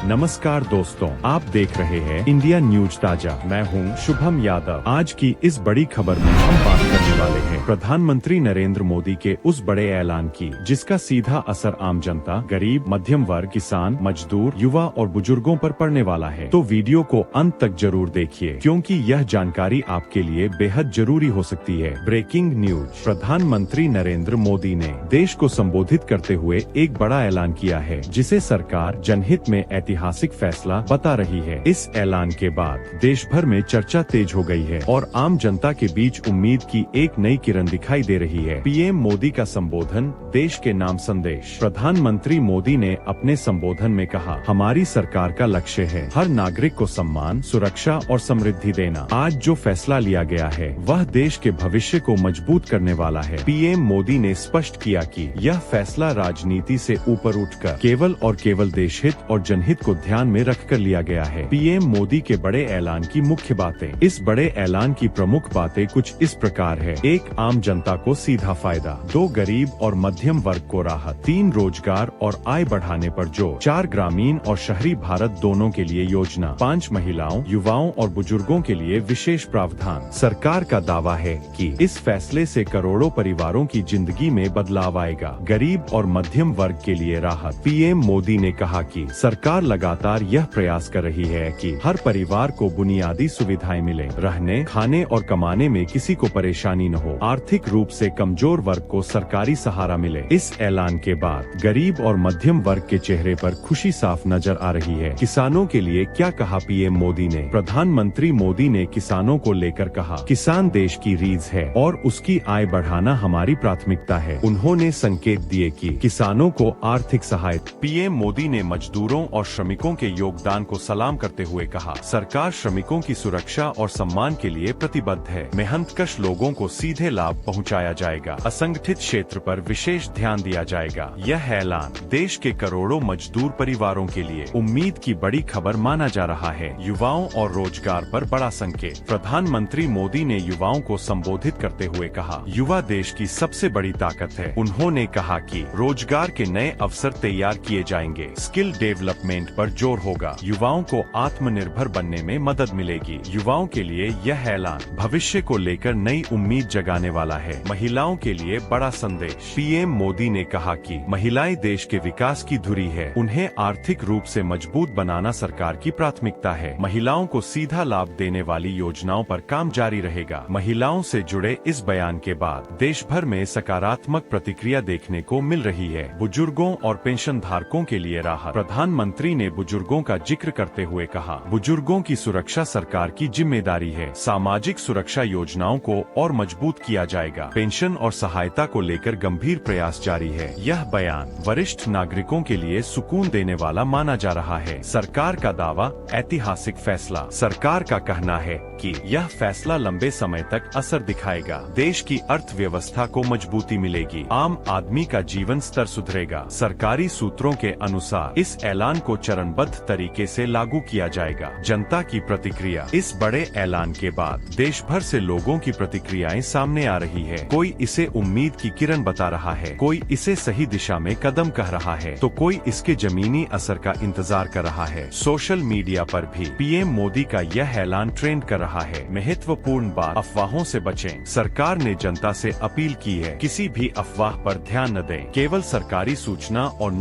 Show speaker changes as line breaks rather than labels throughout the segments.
नमस्कार दोस्तों, आप देख रहे हैं इंडिया न्यूज ताजा। मैं हूं शुभम यादव। आज की इस बड़ी खबर में हम बात करने वाले हैं प्रधानमंत्री नरेंद्र मोदी के उस बड़े ऐलान की जिसका सीधा असर आम जनता, गरीब, मध्यम वर्ग, किसान, मजदूर, युवा और बुजुर्गों पर पड़ने वाला है। तो वीडियो को अंत तक जरूर देखिए क्योंकि यह जानकारी आपके लिए बेहद जरूरी हो सकती है। Breaking news. प्रधानमंत्री नरेंद्र मोदी ने देश को संबोधित करते हुए एक बड़ा ऐलान किया है जिसे सरकार जनहित में ऐतिहासिक फैसला बता रही है। इस ऐलान के बाद देश भर में चर्चा तेज हो गई है और आम जनता के बीच उम्मीद की एक नई किरण दिखाई दे रही है। पीएम मोदी का संबोधन, देश के नाम संदेश। प्रधानमंत्री मोदी ने अपने संबोधन में कहा, हमारी सरकार का लक्ष्य है हर नागरिक को सम्मान, सुरक्षा और समृद्धि देना। आज जो फैसला लिया गया है वह देश के भविष्य को मजबूत करने वाला है। पीएम मोदी ने स्पष्ट किया कि यह फैसला राजनीति से ऊपर उठकर केवल और केवल देशहित और जनहित को ध्यान में रखकर लिया गया है। पीएम मोदी के बड़े ऐलान की मुख्य बातें। इस बड़े ऐलान की प्रमुख बातें कुछ इस प्रकार है। 1. आम जनता को सीधा फायदा। 2. गरीब और मध्यम वर्ग को राहत। 3. रोजगार और आय बढ़ाने पर जोर। 4. ग्रामीण और शहरी भारत दोनों के लिए योजना। 5. महिलाओं, युवाओं और बुजुर्गों के लिए विशेष प्रावधान। सरकार का दावा है कि इस फैसले से करोड़ों परिवारों की जिंदगी में बदलाव आएगा। गरीब और मध्यम वर्ग के लिए राहत। पीएम मोदी ने कहा कि सरकार लगातार यह प्रयास कर रही है कि हर परिवार को बुनियादी सुविधाएं मिले, रहने, खाने और कमाने में किसी को परेशानी न हो। आर्थिक रूप से कमजोर वर्ग को सरकारी सहारा मिले। इस ऐलान के बाद गरीब और मध्यम वर्ग के चेहरे पर खुशी साफ नजर आ रही है। किसानों के लिए क्या कहा पीएम मोदी ने? प्रधानमंत्री मोदी ने किसानों को लेकर कहा, किसान देश की रीढ़ है और उसकी आय बढ़ाना हमारी प्राथमिकता है। उन्होंने संकेत दिए कि किसानों को आर्थिक सहायता। पीएम मोदी ने मजदूरों और श्रमिकों के योगदान को सलाम करते हुए कहा, सरकार श्रमिकों की सुरक्षा और सम्मान के लिए प्रतिबद्ध है। मेहनतकश लोगों को सीधे लाभ पहुंचाया जाएगा। असंगठित क्षेत्र पर विशेष ध्यान दिया जाएगा। यह ऐलान देश के करोड़ों मजदूर परिवारों के लिए उम्मीद की बड़ी खबर माना जा रहा है। युवाओं और रोजगार पर बड़ा संकेत। प्रधानमंत्री मोदी ने युवाओं को संबोधित करते हुए कहा, युवा देश की सबसे बड़ी ताकत है। उन्होंने कहा कि रोजगार के नए अवसर तैयार किए जाएंगे। स्किल डेवलपमेंट पर जोर होगा। युवाओं को आत्मनिर्भर बनने में मदद मिलेगी। युवाओं के लिए यह ऐलान भविष्य को लेकर नई उम्मीद जगाने वाला है। महिलाओं के लिए बड़ा संदेश। पीएम मोदी ने कहा कि महिलाएं देश के विकास की धुरी है। उन्हें आर्थिक रूप से मजबूत बनाना सरकार की प्राथमिकता है। महिलाओं को सीधा लाभ देने वाली योजनाओं पर काम जारी रहेगा। महिलाओं से जुड़े इस बयान के बाद देश भर में सकारात्मक प्रतिक्रिया देखने को मिल रही है। बुजुर्गों और पेंशन धारकों के लिए राहत। प्रधानमंत्री ने बुजुर्गों का जिक्र करते हुए कहा, बुजुर्गों की सुरक्षा सरकार की जिम्मेदारी है। सामाजिक सुरक्षा योजनाओं को और मजबूत किया जाएगा। पेंशन और सहायता को लेकर गंभीर प्रयास जारी है। यह बयान वरिष्ठ नागरिकों के लिए सुकून देने वाला माना जा रहा है। सरकार का दावा, ऐतिहासिक फैसला। सरकार का कहना है कि यह फैसला लंबे समय तक असर दिखाएगा। देश की अर्थव्यवस्था को मजबूती मिलेगी। आम आदमी का जीवन स्तर सुधरेगा। सरकारी सूत्रों के अनुसार इस ऐलान को चरणबद्ध तरीके से लागू किया जाएगा। जनता की प्रतिक्रिया। इस बड़े ऐलान के बाद देश भर से लोगों की प्रतिक्रियाएं सामने आ रही है। कोई इसे उम्मीद की किरण बता रहा है, कोई इसे सही दिशा में कदम कह रहा है, तो कोई इसके जमीनी असर का इंतजार कर रहा है। सोशल मीडिया पर भी पीएम मोदी का यह ऐलान ट्रेंड कर रहा है। महत्वपूर्ण बात, अफवाहों से बचें। सरकार ने जनता से अपील की है, किसी भी अफवाह पर ध्यान न दें। केवल सरकारी सूचना और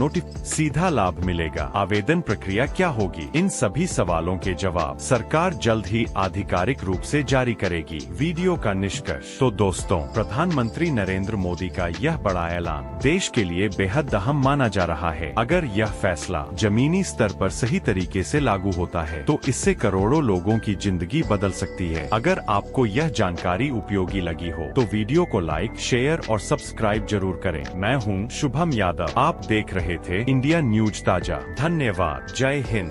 सीधा लाभ मिलेगा। आवेदन प्रक्रिया क्या होगी? इन सभी सवालों के जवाब सरकार जल्द ही आधिकारिक रूप से जारी करेगी। वीडियो का निष्कर्ष। तो दोस्तों, प्रधानमंत्री नरेंद्र मोदी का यह बड़ा ऐलान देश के लिए बेहद अहम माना जा रहा है। अगर यह फैसला जमीनी स्तर पर सही तरीके से लागू होता है तो इससे करोड़ों लोगों की जिंदगी बदल सकती है। अगर आपको यह जानकारी उपयोगी लगी हो तो वीडियो को लाइक, शेयर और सब्सक्राइब जरूर करें। मैं हूं शुभम यादव। आप देख रहे थे इंडिया न्यूज ताजा। धन्यवाद। जय हिंद।